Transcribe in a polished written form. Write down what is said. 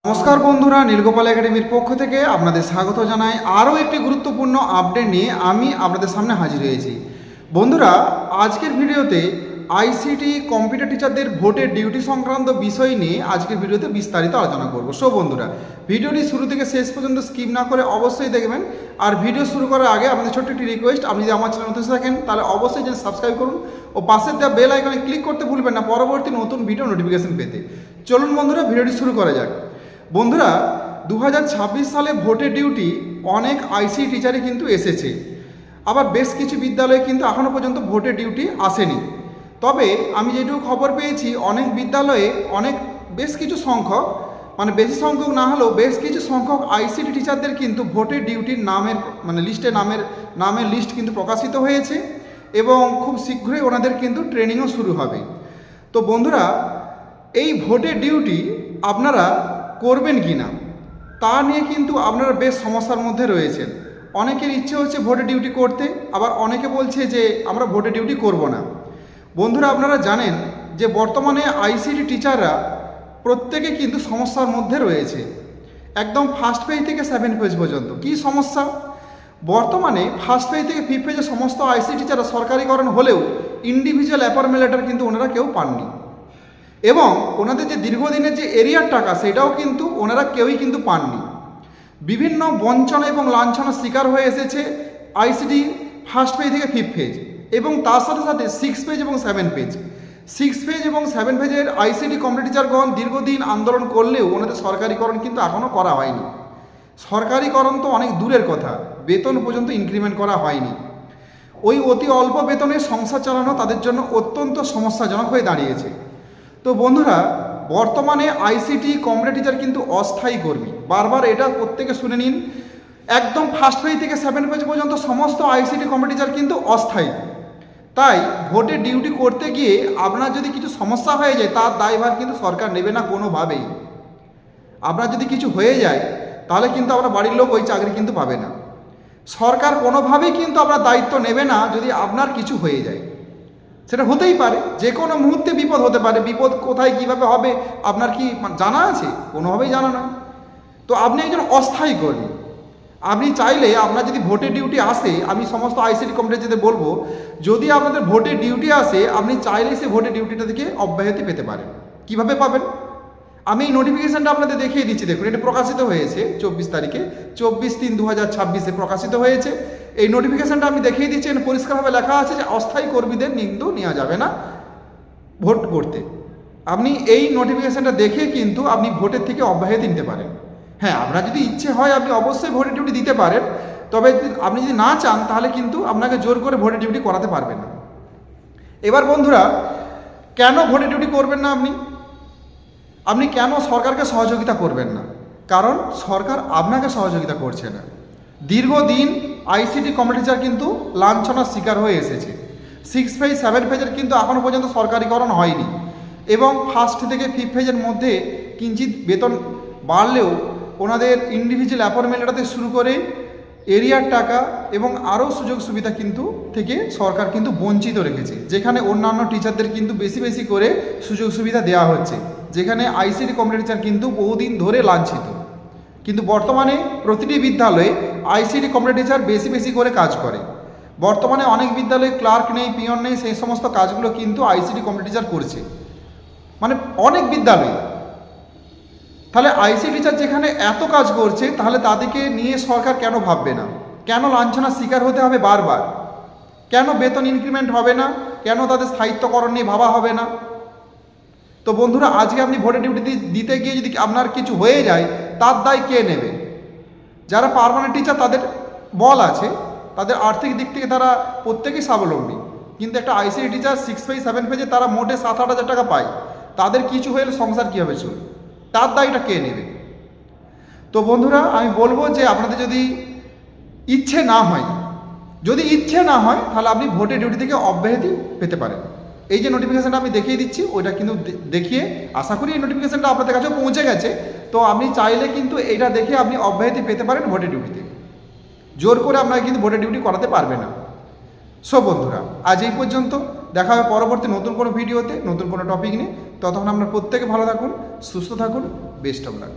নমস্কার বন্ধুরা, নীলগোপাল একাডেমির পক্ষ থেকে আপনাদের স্বাগত জানাই। আরও একটি গুরুত্বপূর্ণ আপডেট নিয়ে আমি আপনাদের সামনে হাজির হয়েছি। বন্ধুরা, আজকের ভিডিওতে আইসিটি কম্পিউটার টিচারদের ভোটের ডিউটি সংক্রান্ত বিষয় নিয়ে আজকের ভিডিওতে বিস্তারিত আলোচনা করব। সো বন্ধুরা, ভিডিওটি শুরু থেকে শেষ পর্যন্ত স্কিপ না করে অবশ্যই দেখবেন। আর ভিডিও শুরু করার আগে আপনাদের ছোট্ট একটি রিকোয়েস্ট, আপনি যদি আমার চ্যানেল নতুন থাকেন তাহলে অবশ্যই যেন সাবস্ক্রাইব করুন ও পাশের দেওয়া বেল আইকনে ক্লিক করতে ভুলবেন না পরবর্তী নতুন ভিডিও নোটিফিকেশন পেতে। চলুন বন্ধুরা, ভিডিওটি শুরু করা যাক। বন্ধুরা, 2026 সালে ভোটের ডিউটি অনেক আইসিটি টিচারে কিন্তু এসেছে, আবার বেশ কিছু বিদ্যালয়ে কিন্তু এখনও পর্যন্ত ভোটের ডিউটি আসেনি। তবে আমি যেটুকু খবর পেয়েছি, অনেক বিদ্যালয়ে বেশ কিছু সংখ্যক, বেশি সংখ্যক না হলেও বেশ কিছু সংখ্যক আইসিটি টিচারদের কিন্তু ভোটের ডিউটির নামের লিস্ট কিন্তু প্রকাশিত হয়েছে এবং খুব শীঘ্রই ওনাদের কিন্তু ট্রেনিংও শুরু হবে। তো বন্ধুরা, এই ভোটের ডিউটি আপনারা করবেন কি না তা নিয়ে কিন্তু আপনারা বেশ সমস্যার মধ্যে রয়েছেন। অনেকের ইচ্ছে হচ্ছে ভোটের ডিউটি করতে, আবার অনেকে বলছে যে আমরা ভোটের ডিউটি করব না। বন্ধুরা, আপনারা জানেন যে বর্তমানে আইসিটি টিচাররা প্রত্যেকে কিন্তু সমস্যার মধ্যে রয়েছে, একদম ফার্স্ট পেজ থেকে 7 পেজ পর্যন্ত। কি সমস্যা? বর্তমানে ফার্স্ট পেজ থেকে 5th পেজে সমস্ত আইসিটি টিচাররা সরকারিকরণ হলেও ইন্ডিভিজুয়াল অ্যাপয়েন্টমেন্ট লেটার কিন্তু ওনারা কেউ পাননি, এবং ওনাদের যে দীর্ঘদিনের যে এরিয়ার টাকা সেটাও কিন্তু ওনারা কেউই কিন্তু পাননি। বিভিন্ন বঞ্চনা এবং লাঞ্ছনার শিকার হয়ে এসেছে আইসিটি ফার্স্ট পেজ থেকে 5th পেজ, এবং তার সাথে সাথে 6 পেজ এবং 7 পেজ। 6 পেজ এবং 7 পেজের আইসিটি কম্পিউটার টিচারগণ দীর্ঘদিন আন্দোলন করলেও ওনাদের সরকারিকরণ কিন্তু এখনও করা হয়নি। সরকারিকরণ তো অনেক দূরের কথা, বেতন পর্যন্ত ইনক্রিমেন্ট করা হয়নি। ওই অতি অল্প বেতনে সংসার চালানো তাদের জন্য অত্যন্ত সমস্যাজনক হয়ে দাঁড়িয়েছে। তো বন্ধুরা, বর্তমানে আইসিটি কম্পিউটার টিচার কিন্তু অস্থায়ী কর্মী। বারবার এটা প্রত্যেকে শুনে নিন, একদম ফার্স্ট পেজ থেকে 7 পেজ পর্যন্ত সমস্ত আইসিটি কম্পিউটার টিচার কিন্তু অস্থায়ী। তাই ভোটের ডিউটি করতে গিয়ে আপনার যদি কিছু সমস্যা হয়ে যায় তার দায়ভার কিন্তু সরকার নেবে না কোনোভাবেই। আপনার যদি কিছু হয়ে যায় তাহলে কিন্তু আপনার বাড়ির লোক ওই চাকরি কিন্তু পাবে না। সরকার কোনোভাবেই কিন্তু আপনার দায়িত্ব নেবে না যদি আপনার কিছু হয়ে যায়। সেটা হতেই পারে, যে কোনো মুহূর্তে বিপদ হতে পারে। বিপদ কোথায় কীভাবে হবে আপনার কি জানা আছে? কোনোভাবেই জানা নয়। তো আপনি একজন অস্থায়ী কর্মী। আপনি চাইলে আপনার যদি ভোটের ডিউটি আসে, আমি সমস্ত আইসিটি কম্পিউটার বলবো, যদি আপনাদের ভোটের ডিউটি আসে আপনি চাইলেই সে ভোটের ডিউটিটা থেকে অব্যাহতি পেতে পারেন। কিভাবে পাবেন? আমি এই নোটিফিকেশানটা আপনাদের দেখিয়ে দিচ্ছি। দেখুন, এটা প্রকাশিত হয়েছে 24 তারিখে, 24/3/2026 প্রকাশিত হয়েছে। এই নোটিফিকেশানটা আমি দেখিয়ে দিচ্ছি। পরিষ্কারভাবে লেখা আছে যে অস্থায়ী কর্মীদের কিন্তু নেওয়া যাবে না ভোট করতে। আপনি এই নোটিফিকেশানটা দেখে কিন্তু আপনি ভোটের থেকে অব্যাহতি নিতে পারেন। হ্যাঁ, আপনার যদি ইচ্ছে হয় আপনি অবশ্যই ভোটের ডিউটি দিতে পারেন, তবে আপনি যদি না চান তাহলে কিন্তু আপনাকে জোর করে ভোটের ডিউটি করাতে পারবেন না। এবার বন্ধুরা, কেন ভোটের ডিউটি করবেন না আপনি কেন সরকারকে সহযোগিতা করবেন না? কারণ সরকার আপনাকে সহযোগিতা করছে না। দীর্ঘদিন আইসিটি কম্পিউটার টিচার কিন্তু লাঞ্ছনার শিকার হয়ে এসেছে। 6 পেজ 7 পেজের কিন্তু এখনও পর্যন্ত সরকারিকরণ হয়নি, এবং ফার্স্ট থেকে 5th পেজের মধ্যে কিঞ্চিত বেতন বাড়লেও ওনাদের ইন্ডিভিজুয়াল অ্যাপয়েন্টমেন্ট লেটার শুরু করে এরিয়ার টাকা এবং আরও সুযোগ সুবিধা কিন্তু থেকে সরকার কিন্তু বঞ্চিত রেখেছে, যেখানে অন্যান্য টিচারদের কিন্তু বেশি বেশি করে সুযোগ সুবিধা দেওয়া হচ্ছে, যেখানে আইসিটি কম্পিউটার টিচার কিন্তু বহুদিন ধরে লাঞ্ছিত। কিন্তু বর্তমানে প্রতিটি বিদ্যালয়ে আইসিটি কম্পিউটার টিচার বেশি বেশি করে কাজ করে। বর্তমানে অনেক বিদ্যালয়ে ক্লার্ক নেই, পিয়ন নেই, সেই সমস্ত কাজগুলো কিন্তু আইসিটি কম্পিউটার টিচার করছে, অনেক বিদ্যালয়ে। তাহলে আইসিটি টিচার যেখানে এত কাজ করছে, তাহলে তাদেরকে নিয়ে সরকার কেন ভাববে না? কেন লাঞ্ছনার শিকার হতে হবে বারবার? কেন বেতন ইনক্রিমেন্ট হবে না? কেন তাদের স্থায়িত্বকরণ নিয়ে ভাবা হবে না? তো বন্ধুরা, আজকে আপনি ভোটের ডিউটি দিতে গিয়ে যদি আপনার কিছু হয়ে যায় তার দায় কে নেবে? যারা পার্মানেন্ট টিচার তাদের বল আছে, তাদের আর্থিক দিক থেকে তারা প্রত্যেকেই স্বাবলম্বী, কিন্তু একটা আইসিটি টিচার 6 পেজ 7 পেজে তারা মোটে 7-8 হাজার টাকা পায়। তাদের কিছু হলে সংসার কীভাবে চলবে? তার দায়টা কে নেবে? তো বন্ধুরা, আমি বলবো যে আপনাদের যদি ইচ্ছে না হয় তাহলে আপনি ভোটের ডিউটি থেকে অব্যাহতি পেতে পারেন। এই যে নোটিফিকেশানটা আমি দেখিয়ে দিচ্ছি, ওইটা কিন্তু দেখিয়ে আশা করি এই নোটিফিকেশানটা আপনাদের কাছেও পৌঁছে গেছে। তো আপনি চাইলে কিন্তু এইটা দেখে আপনি অব্যাহতি পেতে পারেন ভোটের ডিউটিতে। জোর করে আপনাকে কিন্তু ভোটের ডিউটি করাতে পারবে না। সো বন্ধুরা, আজ এই পর্যন্ত। দেখা হবে পরবর্তী নতুন কোনো ভিডিওতে, নতুন কোনো টপিক নিয়ে। ততক্ষণ আপনারা প্রত্যেকে ভালো থাকুন, সুস্থ থাকুন। Best of luck.